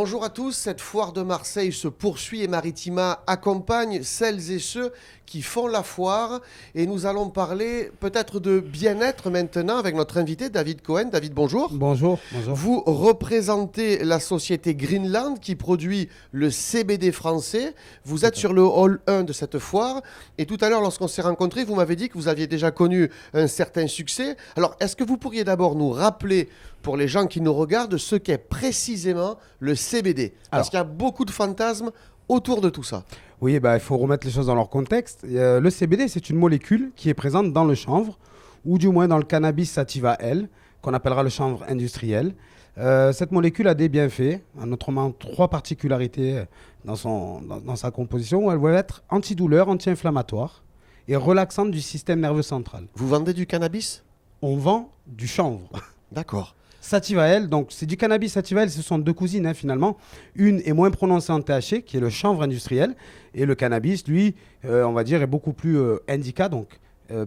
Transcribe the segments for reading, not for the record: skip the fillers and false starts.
Bonjour à tous, cette foire de Marseille se poursuit et Maritima accompagne celles et ceux qui font la foire. Et nous allons parler peut-être de bien-être maintenant avec notre invité David Cohen. David, bonjour. Bonjour. Vous représentez la société Greenland qui produit le CBD français. Vous êtes sur le hall 1 de cette foire. Et tout à l'heure, lorsqu'on s'est rencontrés, vous m'avez dit que vous aviez déjà connu un certain succès. Alors, est-ce que vous pourriez d'abord nous rappeler, pour les gens qui nous regardent, ce qu'est précisément le CBD? Parce qu'il y a beaucoup de fantasmes autour de tout ça. Oui, il faut remettre les choses dans leur contexte. Le CBD, c'est une molécule qui est présente dans le chanvre, ou du moins dans le cannabis sativa L, qu'on appellera le chanvre industriel. Cette molécule a des bienfaits, notamment 3 particularités dans sa composition. Elle va être antidouleur, anti-inflammatoire et relaxante du système nerveux central. Vous vendez du cannabis? On vend du chanvre. D'accord. Sativa L, donc c'est du cannabis sativa L, ce sont 2 cousines finalement. Une est moins prononcée en THC, qui est le chanvre industriel, et le cannabis, lui, on va dire, est beaucoup plus indica, donc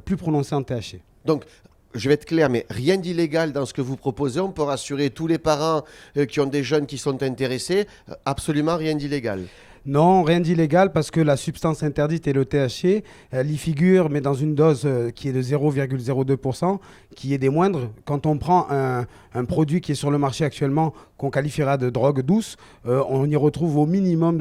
plus prononcé en THC. Donc, je vais être clair, mais rien d'illégal dans ce que vous proposez. On peut rassurer tous les parents qui ont des jeunes qui sont intéressés. Absolument rien d'illégal. Non, rien d'illégal parce que la substance interdite est le THC. Elle y figure, mais dans une dose qui est de 0,02%, qui est des moindres. Quand on prend un produit qui est sur le marché actuellement, qu'on qualifiera de drogue douce, on y retrouve au minimum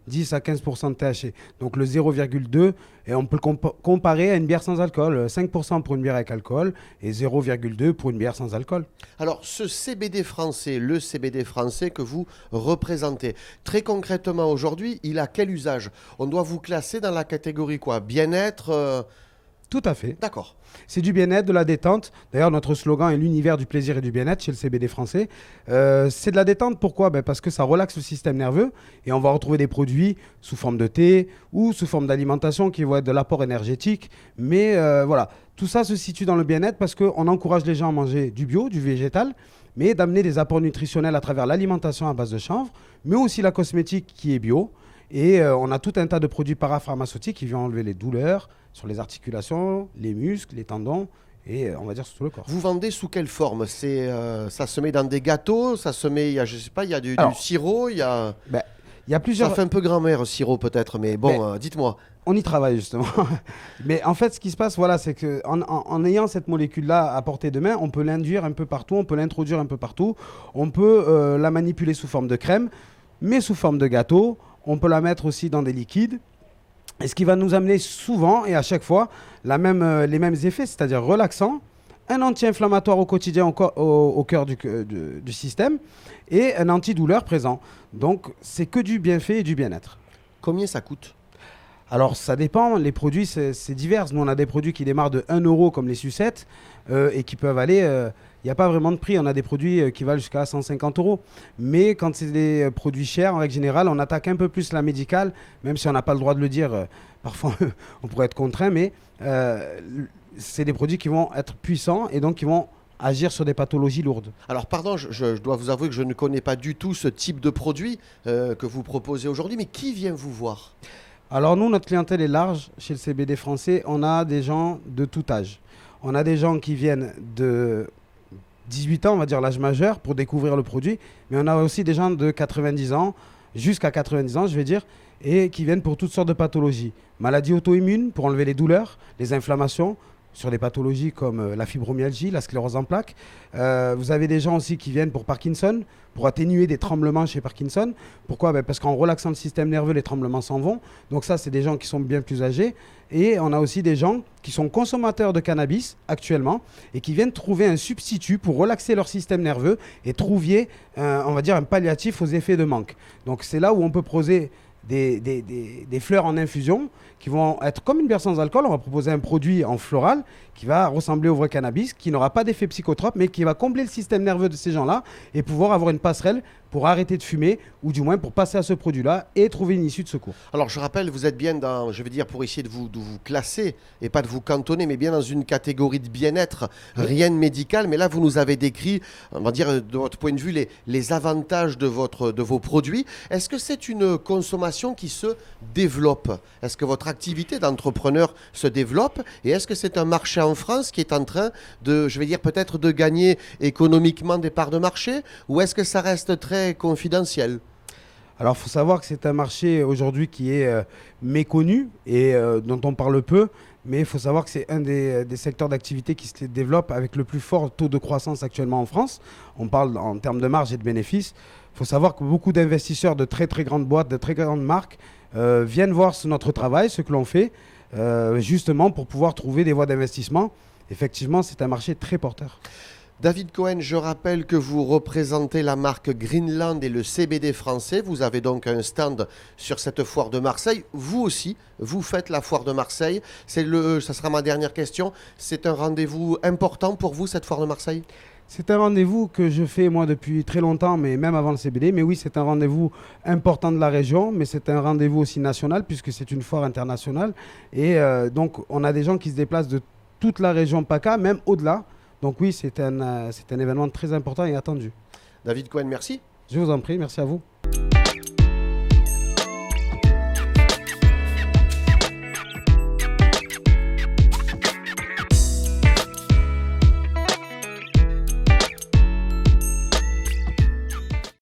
10 à 15% de THC. Donc le 0,2, et on peut le comparer à une bière sans alcool. 5% pour une bière avec alcool et 0,2 pour une bière sans alcool. Alors, ce CBD français, le CBD français que vous représentez, très concrètement aujourd'hui, il a quel usage? On doit vous classer dans la catégorie quoi? Bien-être Tout à fait. D'accord. C'est du bien-être, de la détente. D'ailleurs, notre slogan est l'univers du plaisir et du bien-être chez le CBD français. C'est de la détente, pourquoi? Parce que ça relaxe le système nerveux et on va retrouver des produits sous forme de thé ou sous forme d'alimentation qui vont être de l'apport énergétique. Mais voilà, tout ça se situe dans le bien-être parce qu'on encourage les gens à manger du bio, du végétal, mais d'amener des apports nutritionnels à travers l'alimentation à base de chanvre, mais aussi la cosmétique qui est bio. Et on a tout un tas de produits parapharmaceutiques qui viennent enlever les douleurs sur les articulations, les muscles, les tendons et on va dire sur tout le corps. Vous vendez sous quelle forme? Ça se met dans des gâteaux, ça se met, je sais pas, il y a du sirop, il y a plusieurs... Ça fait un peu grand-mère, sirop peut-être, mais bon, dites-moi. On y travaille justement. Mais en fait, ce qui se passe, voilà, c'est qu'en ayant cette molécule-là à portée de main, on peut l'induire un peu partout, on peut l'introduire un peu partout, on peut la manipuler sous forme de crème, mais sous forme de gâteau. On peut la mettre aussi dans des liquides. Et ce qui va nous amener souvent et à chaque fois les mêmes effets, c'est-à-dire relaxant, un anti-inflammatoire au quotidien au cœur du système et un antidouleur présent. Donc, c'est que du bienfait et du bien-être. Combien ça coûte? Alors, ça dépend. Les produits, c'est divers. Nous, on a des produits qui démarrent de 1 € comme les sucettes et qui peuvent aller... Il n'y a pas vraiment de prix. On a des produits qui valent jusqu'à 150 €. Mais quand c'est des produits chers, en règle générale, on attaque un peu plus la médicale, même si on n'a pas le droit de le dire. Parfois, on pourrait être contraint, mais c'est des produits qui vont être puissants et donc qui vont agir sur des pathologies lourdes. Alors, pardon, je dois vous avouer que je ne connais pas du tout ce type de produit que vous proposez aujourd'hui, mais qui vient vous voir? Alors nous, notre clientèle est large. Chez le CBD français, on a des gens de tout âge. On a des gens qui viennent de 18 ans, on va dire l'âge majeur, pour découvrir le produit. Mais on a aussi des gens de 90 ans, jusqu'à 90 ans, je vais dire, et qui viennent pour toutes sortes de pathologies. Maladies auto-immunes, pour enlever les douleurs, les inflammations, sur des pathologies comme la fibromyalgie, la sclérose en plaques. Vous avez des gens aussi qui viennent pour Parkinson, pour atténuer des tremblements chez Parkinson. Pourquoi? Parce qu'en relaxant le système nerveux, les tremblements s'en vont. Donc ça, c'est des gens qui sont bien plus âgés. Et on a aussi des gens qui sont consommateurs de cannabis actuellement et qui viennent trouver un substitut pour relaxer leur système nerveux et trouver, on va dire, un palliatif aux effets de manque. Donc c'est là où on peut proposer des fleurs en infusion qui vont être comme une bière sans alcool. On va proposer un produit en floral qui va ressembler au vrai cannabis, qui n'aura pas d'effet psychotrope, mais qui va combler le système nerveux de ces gens-là et pouvoir avoir une passerelle pour arrêter de fumer, ou du moins pour passer à ce produit-là et trouver une issue de secours. Alors je rappelle, vous êtes bien dans, je veux dire, pour essayer de vous classer, et pas de vous cantonner, mais bien dans une catégorie de bien-être, rien de médical, mais là vous nous avez décrit, on va dire de votre point de vue, les avantages de vos produits. Est-ce que c'est une consommation qui se développe? Est-ce que votre activité d'entrepreneur se développe? Et est-ce que c'est un marché en France qui est en train de, je vais dire, peut-être de gagner économiquement des parts de marché? Ou est-ce que ça reste très très confidentiel. Alors, il faut savoir que c'est un marché aujourd'hui qui est méconnu et dont on parle peu. Mais il faut savoir que c'est un des secteurs d'activité qui se développe avec le plus fort taux de croissance actuellement en France. On parle en termes de marge et de bénéfices. Il faut savoir que beaucoup d'investisseurs de très très grandes boîtes, de très grandes marques viennent voir notre travail, ce que l'on fait, justement pour pouvoir trouver des voies d'investissement. Effectivement, c'est un marché très porteur. David Cohen, je rappelle que vous représentez la marque Greenland et le CBD français. Vous avez donc un stand sur cette foire de Marseille. Vous aussi, vous faites la foire de Marseille. Ça sera ma dernière question. C'est un rendez-vous important pour vous, cette foire de Marseille ? C'est un rendez-vous que je fais moi depuis très longtemps, mais même avant le CBD. Mais oui, c'est un rendez-vous important de la région, mais c'est un rendez-vous aussi national puisque c'est une foire internationale. Et donc, on a des gens qui se déplacent de toute la région PACA, même au-delà. Donc oui, c'est un événement très important et attendu. David Cohen, merci. Je vous en prie, merci à vous.